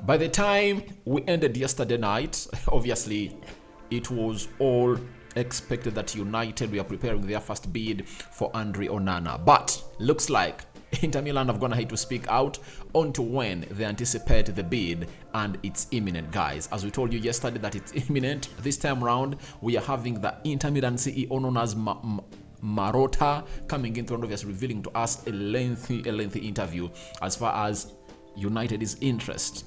By the time we ended yesterday night, obviously it was all expected that United were preparing their first bid for Andre Onana. But looks like Inter Milan have gone ahead to speak out onto when they anticipate the bid, and it's imminent, guys. As we told you yesterday that it's imminent, this time around we are having the Inter Milan CEO known as Marotta coming in, obviously revealing to us a lengthy interview as far as United's interest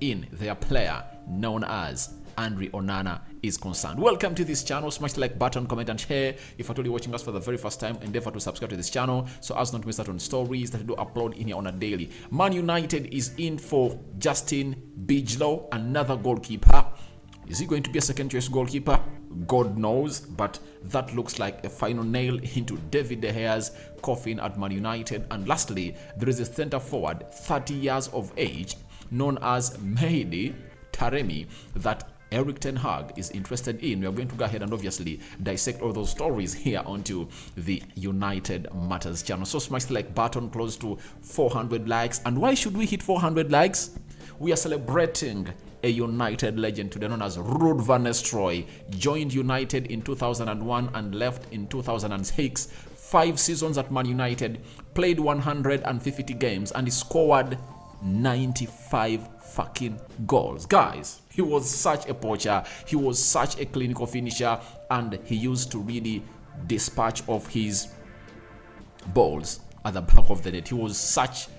in their player known as Andre Onana is concerned. Welcome to this channel. Smash the like button, comment and share. If you're watching us for the very first time, endeavor to subscribe to this channel so as not to miss out on stories that we do upload in here on a daily. Man United is in for Justin Bijlow, another goalkeeper. Is he going to be a second choice goalkeeper? God knows, but that looks like a final nail into David De Gea's coffin at Man United. And lastly, there is a centre forward, 30 years of age, known as Mehdi Taremi, that Erik ten Hag is interested in. We are going to go ahead and obviously dissect all those stories here onto the United Matters channel. So smash the like button, close to 400 likes. And why should we hit 400 likes? We are celebrating a United legend today known as Ruud van Nistelrooy. Joined United in 2001 and left in 2006. 5 seasons at Man United, played 150 games, and he scored 95 fucking goals. Guys, he was such a poacher, he was such a clinical finisher, and he used to really dispatch of his balls at the back of the net. He was such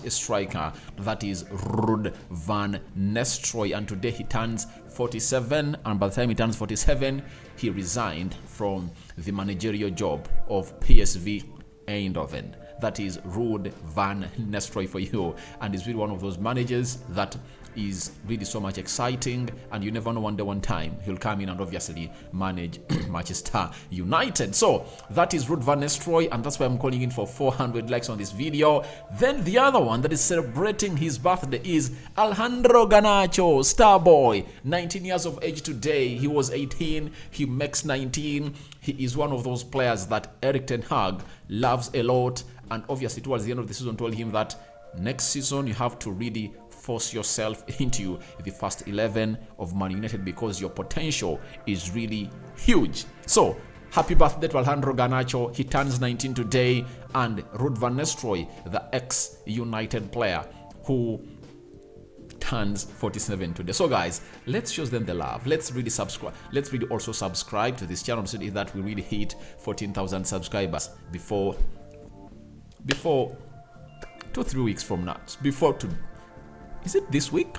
a striker. That is Ruud van Nistelrooy, and today he turns 47, and by the time he turns 47 he resigned from the managerial job of PSV Eindhoven. That is Ruud van Nistelrooy for you, and he's really one of those managers that is really so much exciting, and you never know, one time he'll come in and obviously manage Manchester United. So that is Ruud van Nistelrooy, and that's why I'm calling in for 400 likes on this video. Then the other one that is celebrating his birthday is Alejandro Garnacho, star boy, 19 years of age today. He was 18, he makes 19. He is one of those players that Erik ten Hag loves a lot, and obviously towards the end of the season told him that next season you have to really force yourself into the first 11 of Man United because your potential is really huge. So happy birthday to Alejandro Garnacho. He turns 19 today, and Ruud van Nistelrooy, the ex-United player who turns 47 today. So guys, let's show them the love. Let's really subscribe. Let's really also subscribe to this channel so that we really hit 14,000 subscribers before 2-3 weeks from now. Is it this week?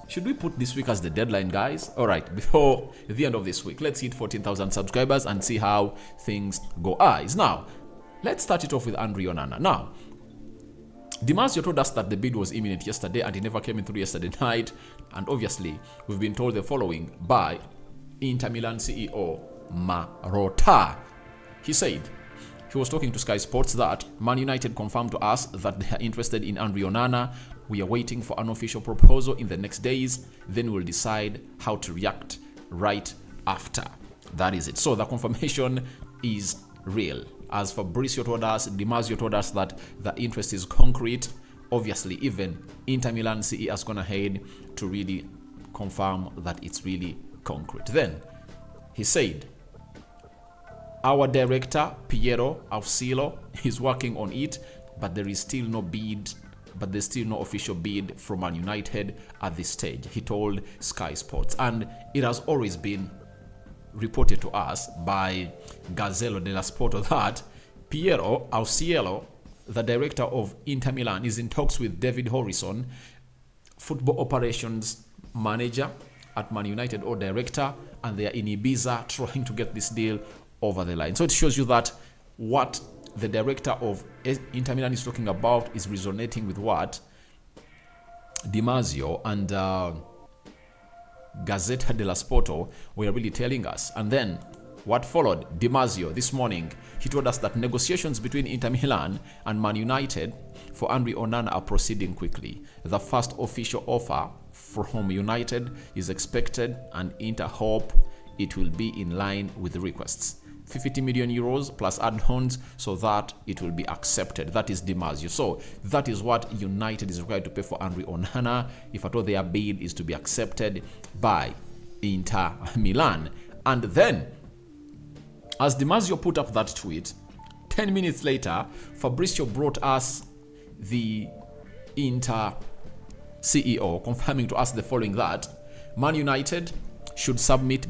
Should we put this week as the deadline, guys? All right, before the end of this week, let's hit 14,000 subscribers and see how things go. Now, let's start it off with Andre Onana. Now, Di Marzio told us that the bid was imminent yesterday, and he never came in through yesterday night. And obviously, we've been told the following by Inter Milan CEO Marotta. He said he was talking to Sky Sports that Man United confirmed to us that they are interested in Andre Onana. We are waiting for an official proposal in the next days. Then we'll decide how to react right after. That is it. So the confirmation is real. As Fabrizio told us, Di Marzio told us that the interest is concrete. Obviously, even Inter Milan CEO has gone ahead to really confirm that it's really concrete. Then he said, our director, Piero Ausillo, is working on it, but there is still no bid. But there's still no official bid from Man United at this stage, he told Sky Sports. And it has always been reported to us by Gazzetta dello Sport that Piero Ausillo, the director of Inter Milan, is in talks with David Horizon, football operations manager at Man United or director, and they are in Ibiza trying to get this deal over the line. So it shows you that what the director of Inter Milan is talking about is resonating with what Di Marzio and Gazzetta dello Sport were really telling us. And then what followed? Di Marzio this morning, he told us that negotiations between Inter Milan and Man United for Andre Onana are proceeding quickly. The first official offer from United is expected, and Inter hope it will be in line with the requests. 50 million euros plus add-ons so that it will be accepted. That is Dimasio. So that is what United is required to pay for Andre Onana if at all their bid is to be accepted by Inter Milan. And then, as Dimasio put up that tweet, 10 minutes later, Fabrizio brought us the Inter CEO confirming to us the following: that Man United should submit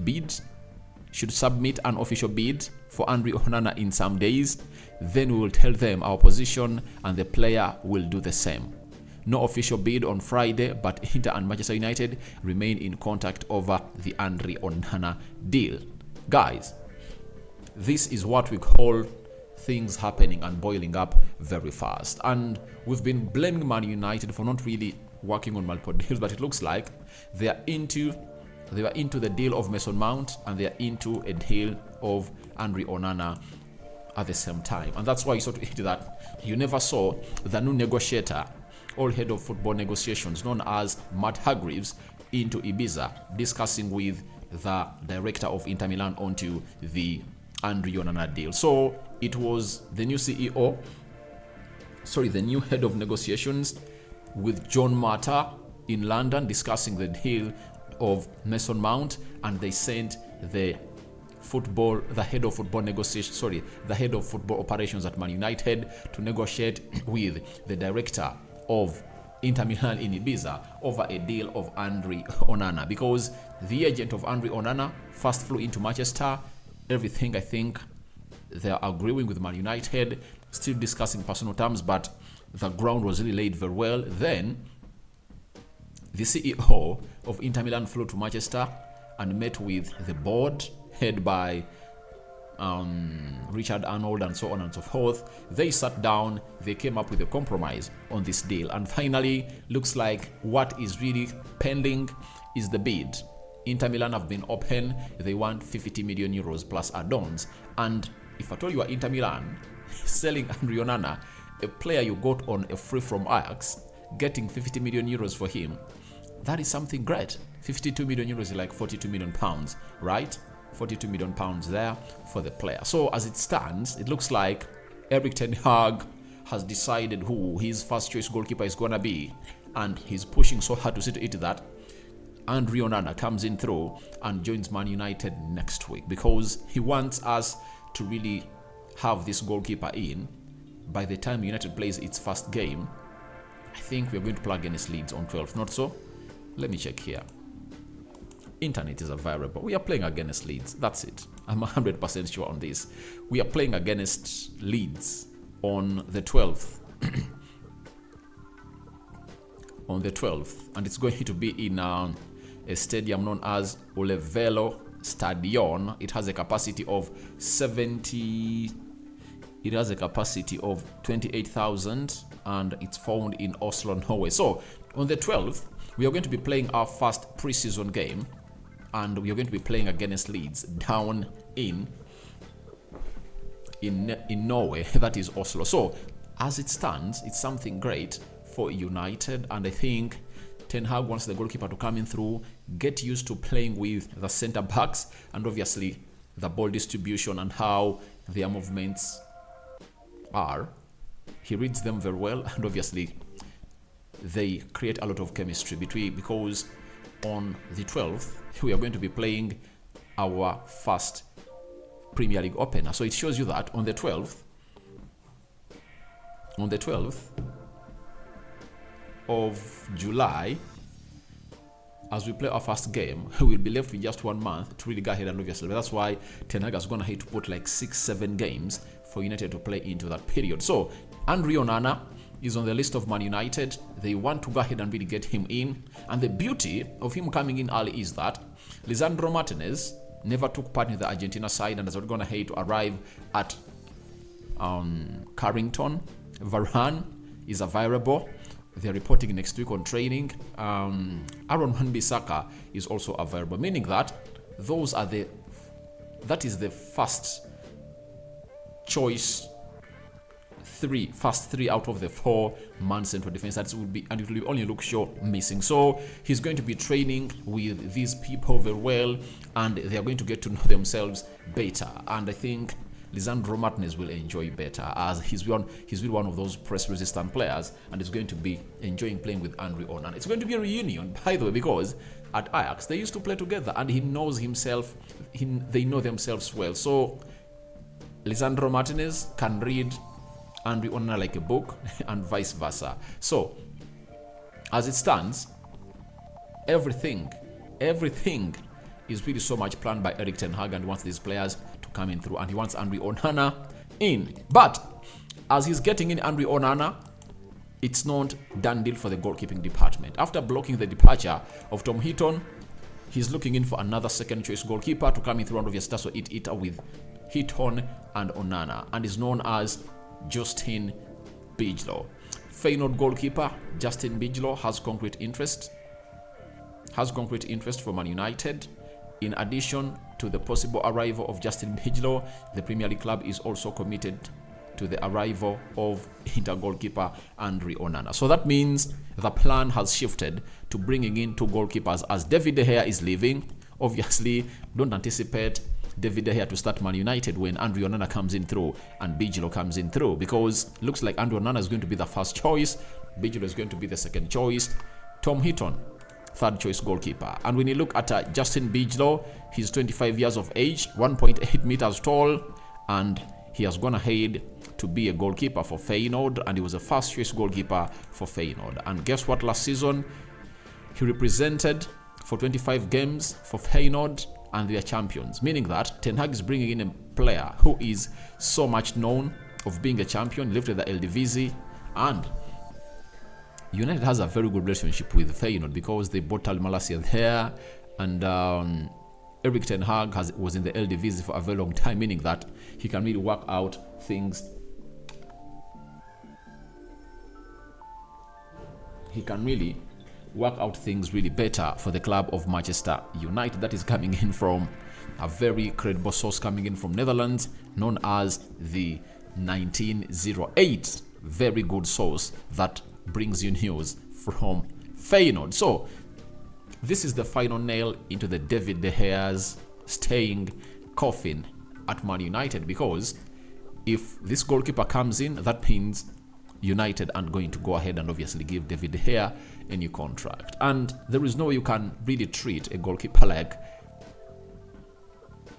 an official bid for Andre Onana in some days. Then we will tell them our position and the player will do the same. No official bid on Friday, but Inter and Manchester United remain in contact over the Andre Onana deal. Guys, this is what we call things happening and boiling up very fast. And we've been blaming Man United for not really working on multiple deals, but it looks like they were into the deal of Mason Mount and they are into a deal of Andre Onana at the same time. And that's why you saw that you never saw the new negotiator or head of football negotiations known as Matt Hargreaves into Ibiza discussing with the director of Inter Milan onto the Andre Onana deal. So it was the new the new head of negotiations with John Mata in London discussing the deal of Mason Mount, and they sent the head of football operations at Man United to negotiate with the director of Inter Milan in Ibiza over a deal of Andre Onana, because the agent of Andre Onana first flew into Manchester. Everything, I think, they are agreeing with Man United, still discussing personal terms, but the ground was really laid very well. Then the CEO of Inter Milan flew to Manchester and met with the board, headed by Richard Arnold and so on and so forth. They sat down, they came up with a compromise on this deal, and finally looks like what is really pending is the bid. Inter Milan have been open, they want 50 million euros plus add-ons. And if I told you are Inter Milan selling Andre Onana, a player you got on a free from Ajax, getting 50 million euros for him, that is something great. 52 million euros is like 42 million pounds, right? 42 million pounds there for the player. So as it stands, it looks like Erik ten Hag has decided who his first choice goalkeeper is going to be, and he's pushing so hard to see to it that Andre Onana comes in through and joins Man United next week, because he wants us to really have this goalkeeper in by the time United plays its first game. I think we're going to play against Leeds on 12th, not so? Let me check here. Internet is a variable. We are playing against Leeds. That's it. I'm 100% sure on this. We are playing against Leeds on the 12th. On the 12th. And it's going to be in a stadium known as Olevelo Stadion. It has a capacity of 28,000 and it's found in Oslo, Norway. So on the 12th, we are going to be playing our first preseason game, and we are going to be playing against Leeds down in Norway, that is Oslo. So as it stands, it's something great for United, and I think Ten Hag wants the goalkeeper to come in through, get used to playing with the centre backs, and obviously the ball distribution and how their movements are. He reads them very well, and obviously they create a lot of chemistry because on the 12th we are going to be playing our first Premier League opener. So it shows you that on the 12th of July, as we play our first game, we'll be left with just 1 month to really go ahead and obviously. That's why Ten Hag is going to have to put like 6-7 games for United to play into that period. So Andre Onana is on the list of Man United. They want to go ahead and really get him in. And the beauty of him coming in early is that Lisandro Martinez never took part in the Argentina side and is going to have to arrive at Carrington. Varane is available. They're reporting next week on training. Aaron Wan-Bissaka is also available, meaning that that is the first choice first three out of the 4-man central defense. That will be, and it will be only Luke Shaw missing. So he's going to be training with these people very well, and they are going to get to know themselves better. And I think Lisandro Martinez will enjoy better, as he's one of those press-resistant players, and is going to be enjoying playing with Andre Onana. It's going to be a reunion, by the way, because at Ajax they used to play together, and he knows himself. They know themselves well. So Lisandro Martinez can read Andre Onana like a book, and vice versa. So as it stands, everything is really so much planned by Erik ten Hag, and wants these players to come in through, and he wants Andre Onana in. But as he's getting in Andre Onana, it's not done deal for the goalkeeping department. After blocking the departure of Tom Heaton, he's looking in for another second choice goalkeeper to come in through, and obviously that's what it with Heaton and Onana, and is known as Justin Bijlow. Feyenoord goalkeeper Justin Bijlow has concrete interest for Man United. In addition to the possible arrival of Justin Bijlow, the Premier League club is also committed to the arrival of Inter goalkeeper Andre Onana. So that means the plan has shifted to bringing in 2 goalkeepers, as David De Gea is leaving. Obviously, don't anticipate David De Gea to start Man United when Andre Onana comes in through and Bijlow comes in through, because looks like Andre Onana is going to be the first choice, Bijlow is going to be the second choice, Tom Heaton third choice goalkeeper. And when you look at Justin Bijlow, he's 25 years of age, 1.8 meters tall, and he has gone ahead to be a goalkeeper for Feyenoord, and he was a first choice goalkeeper for Feyenoord. And guess what? Last season he represented for 25 games for Feyenoord, and they are champions, meaning that Ten Hag is bringing in a player who is so much known of being a champion, lifted the Eredivisie, and United has a very good relationship with Feyenoord because they bought Tal Malacia there, and Erik ten Hag was in the Eredivisie for a very long time, meaning that he can really work out things. He can really work out things really better for the club of Manchester United. That is coming in from a very credible source coming in from Netherlands, known as the 1908. Very good source that brings you news from Feyenoord. So this is the final nail into the David De Gea's staying coffin at Man United, because if this goalkeeper comes in, that means United aren't going to go ahead and obviously give David De Gea a new contract. And there is no way you can really treat a goalkeeper like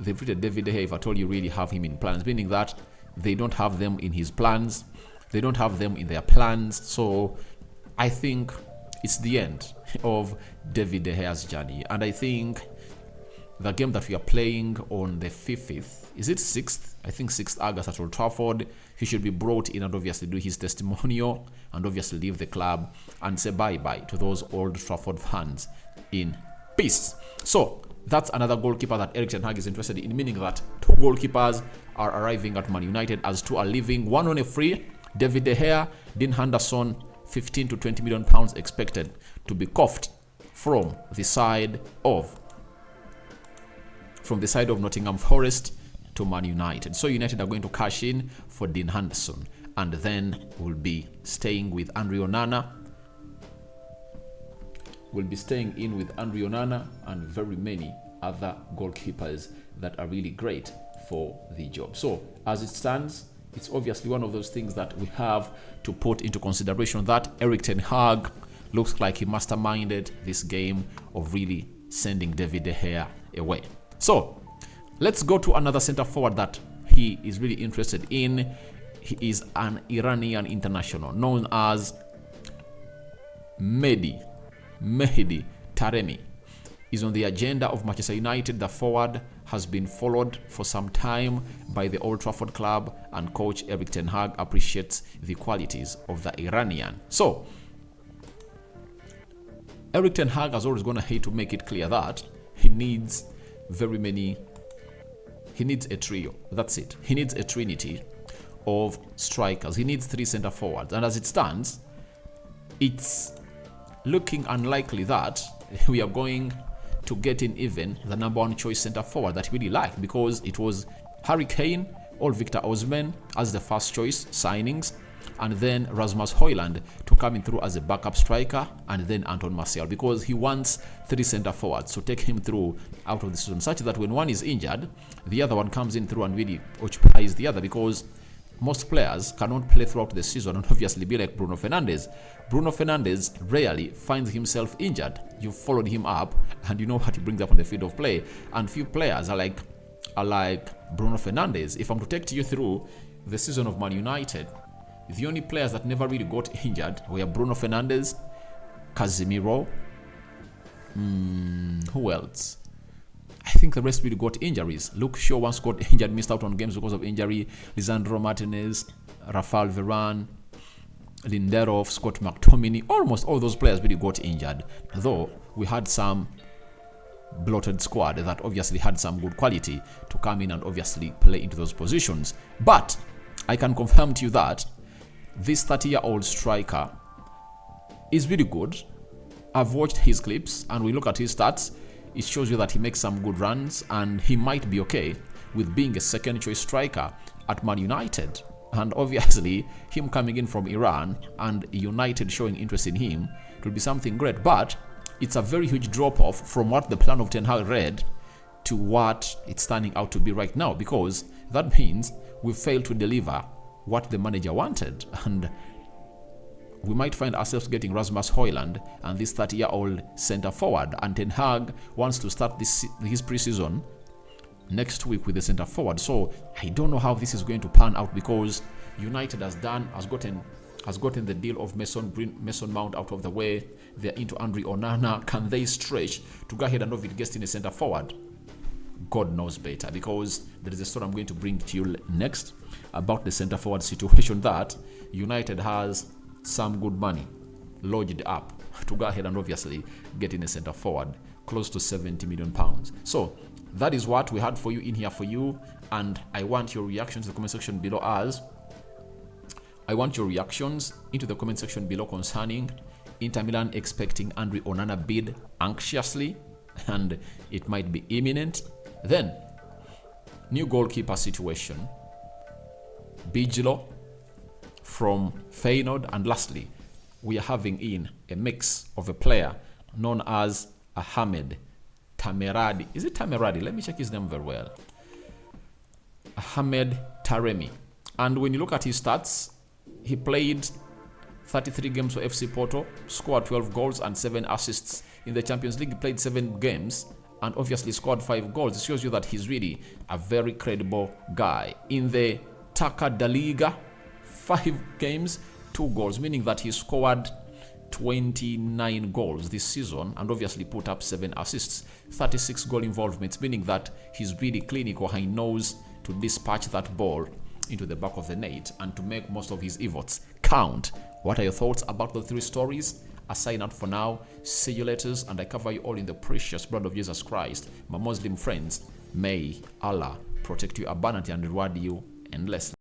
they've treated David De Gea, if at all you really have him in plans, meaning that they don't have them in his plans, they don't have them in their plans. So I think it's the end of David De Gea's journey. And I think the game that we are playing on the 5th, is it 6th? I think 6th August at Old Trafford, he should be brought in and obviously do his testimonial and obviously leave the club and say bye-bye to those Old Trafford fans in peace. So that's another goalkeeper that Erik ten Hag is interested in, meaning that 2 goalkeepers are arriving at Man United, as 2 are leaving, 1 on a free. David De Gea, Dean Henderson, 15 to 20 million pounds expected to be coughed from the side of Nottingham Forest to Man United. So United are going to cash in for Dean Henderson, and then will be staying with Andre Onana. Will be staying in with Andre Onana and very many other goalkeepers that are really great for the job. So as it stands, it's obviously one of those things that we have to put into consideration, that Erik ten Hag looks like he masterminded this game of really sending David De Gea away. So let's go to another center forward that he is really interested in. He is an Iranian international known as Mehdi Taremi. Is on the agenda of Manchester United. The forward has been followed for some time by the Old Trafford club, and coach Erik ten Hag appreciates the qualities of the Iranian. So Erik ten Hag has always gone ahead to make it clear that he needs he needs a trio. That's it. He needs a trinity of strikers. He needs 3 center forwards, and as it stands, it's looking unlikely that we are going to get in even the number 1 choice center forward that we really liked, because it was Harry Kane or Victor Osimhen as the first choice signings, and then Rasmus Højlund to come in through as a backup striker, and then Anton Martial, because he wants 3 center forwards to take him through out of the season, such that when one is injured, the other one comes in through and really occupies the other, because most players cannot play throughout the season and obviously be like Bruno Fernandes. Bruno Fernandes rarely finds himself injured. You followed him up and you know what he brings up on the field of play. And few players are like Bruno Fernandes. If I'm to take you through the season of Man United, the only players that never really got injured were Bruno Fernandes, Casemiro, who else? I think the rest really got injuries. Luke Shaw once got injured, missed out on games because of injury. Lisandro Martinez, Rafael Varane, Lindelof, Scott McTominay, almost all those players really got injured. Though we had some bloated squad that obviously had some good quality to come in and obviously play into those positions. But I can confirm to you that this 30-year-old striker is really good. I've watched his clips and we look at his stats. It shows you that he makes some good runs and he might be okay with being a second choice striker at Man United. And obviously, him coming in from Iran and United showing interest in him, it will be something great. But it's a very huge drop-off from what the plan of Ten Hag read to what it's turning out to be right now, because that means we failed to deliver what the manager wanted. And we might find ourselves getting Rasmus Højlund and this 30-year-old center forward. And Ten Hag wants to start his preseason next week with the center forward. So I don't know how this is going to pan out, because United has gotten the deal of Mason Mount out of the way. They're into Andre Onana. Can they stretch to go ahead and get in a center forward? God knows better, because there is a story I'm going to bring to you next about the center forward situation that United has some good money lodged up to go ahead and obviously get in a center forward, close to 70 million pounds. So that is what we had for you in here for you, and I want your reactions in the comment section below. I want your reactions into the comment section below concerning Inter Milan expecting Andre Onana bid anxiously, and it might be imminent. Then new goalkeeper situation, Bijlo from Feyenoord, and lastly we are having in a mix of a player known as Hag Tameradi. Is it Tameradi? Let me check his name very well. Hag Mehdi Taremi. And when you look at his stats, he played 33 games for FC Porto, scored 12 goals and 7 assists. In the Champions League, he played 7 games and obviously scored 5 goals. It shows you that he's really a very credible guy. In the Taça da Liga, 5 games, 2 goals, meaning that he scored 29 goals this season and obviously put up 7 assists, 36 goal involvements, meaning that he's really clinical. He knows to dispatch that ball into the back of the net and to make most of his efforts count. What are your thoughts about the 3 stories? I sign out for now. See you later, and I cover you all in the precious blood of Jesus Christ. My Muslim friends, may Allah protect you abundantly and reward you endlessly.